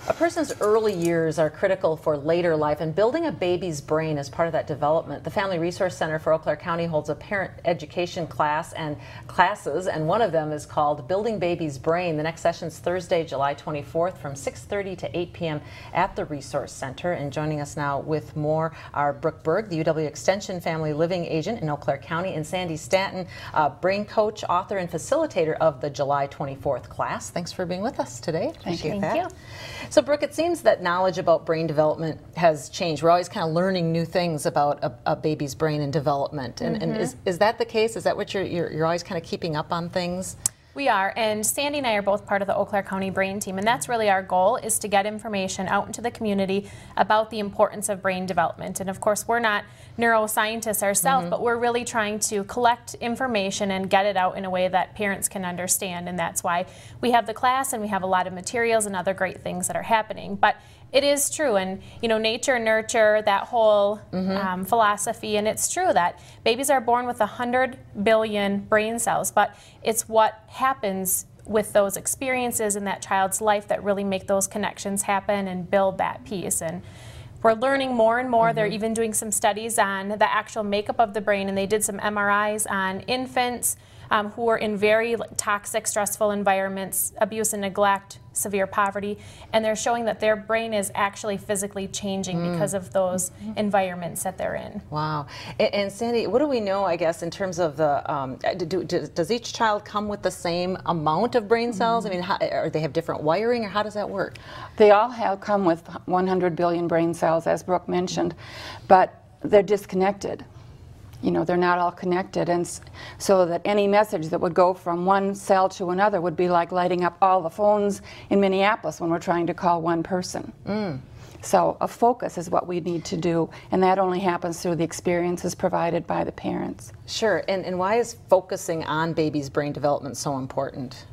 A person's early years are critical for later life, and building a baby's brain is part of that development. The Family Resource Center for Eau Claire County holds a parent education classes, and one of them is called Building Baby's Brain. The next session is Thursday, July 24th from 6:30 to 8 p.m. at the Resource Center. And joining us now with more are Brook Berg, the UW Extension Family Living Agent in Eau Claire County, and Sandi Stanton, brain coach, author, and facilitator of the July 24th class. Thanks for being with us today. Thank you. So Brook, it seems that knowledge about brain development has changed. We're always kind of learning new things about a baby's brain and development. And is that the case? Is that what you're always kind of keeping up on things? We are, and Sandi and I are both part of the Eau Claire County Brain Team, and that's really our goal, is to get information out into the community about the importance of brain development. And of course, we're not neuroscientists ourselves, but we're really trying to collect information and get it out in a way that parents can understand, and that's why we have the class and we have a lot of materials and other great things that are happening. But it is true, and you know, nature, nurture, that whole philosophy, and it's true that babies are born with 100 billion brain cells, but it's what happens with those experiences in that child's life that really make those connections happen and build that piece. And we're learning more and more. They're even doing some studies on the actual makeup of the brain, and they did some MRIs on infants who were in very toxic, stressful environments, abuse and neglect, severe poverty, and they're showing that their brain is actually physically changing because of those environments that they're in. Wow. And Sandi, what do we know, I guess, in terms of the, does each child come with the same amount of brain cells? I mean, or they have different wiring, or how does that work? They all come with 100 billion brain cells, as Brooke mentioned, but they're disconnected. You know, they're not all connected, and so that any message that would go from one cell to another would be like lighting up all the phones in Minneapolis when we're trying to call one person. So a focus is what we need to do, and that only happens through the experiences provided by the parents. Sure, and why is focusing on baby's brain development so important?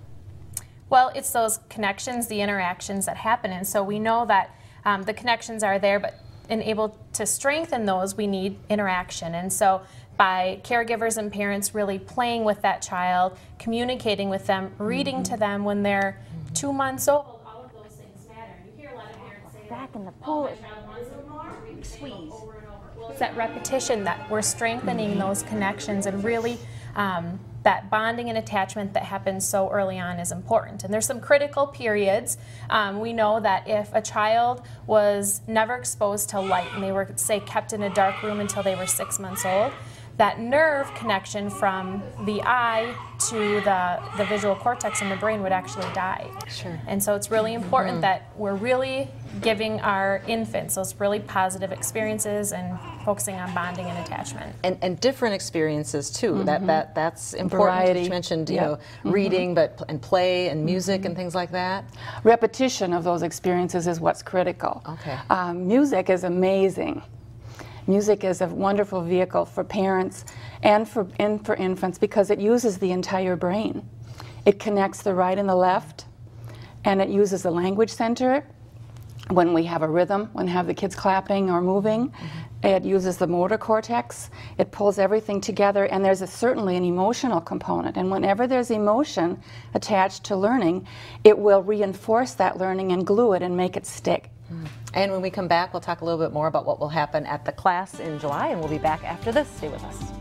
Well, it's those connections, the interactions that happen, and so we know that the connections are there, but and able to strengthen those, we need interaction. And so by caregivers and parents really playing with that child, communicating with them, reading to them when they're 2 months old, all of those things matter. You hear a lot of parents say, back in the pool, my child wants it more, squeeze. Over and over. Well, it's that repetition that we're strengthening those connections, and really that bonding and attachment that happens so early on is important. And there's some critical periods. We know that if a child was never exposed to light and they were, say, kept in a dark room until they were 6 months old, that nerve connection from the eye to the visual cortex in the brain would actually die. Sure. And so it's really important that we're really giving our infants those really positive experiences and focusing on bonding and attachment. And different experiences too. That's important. Variety. You mentioned, you know, reading, and play and music and things like that. Repetition of those experiences is what's critical. Okay. Music is amazing. Music is a wonderful vehicle for parents and for infants because it uses the entire brain. It connects the right and the left, and it uses the language center when we have a rhythm, when we have the kids clapping or moving. It uses the motor cortex. It pulls everything together, and there's certainly an emotional component. And whenever there's emotion attached to learning, it will reinforce that learning and glue it and make it stick. And when we come back, we'll talk a little bit more about what will happen at the class in July, and we'll be back after this. Stay with us.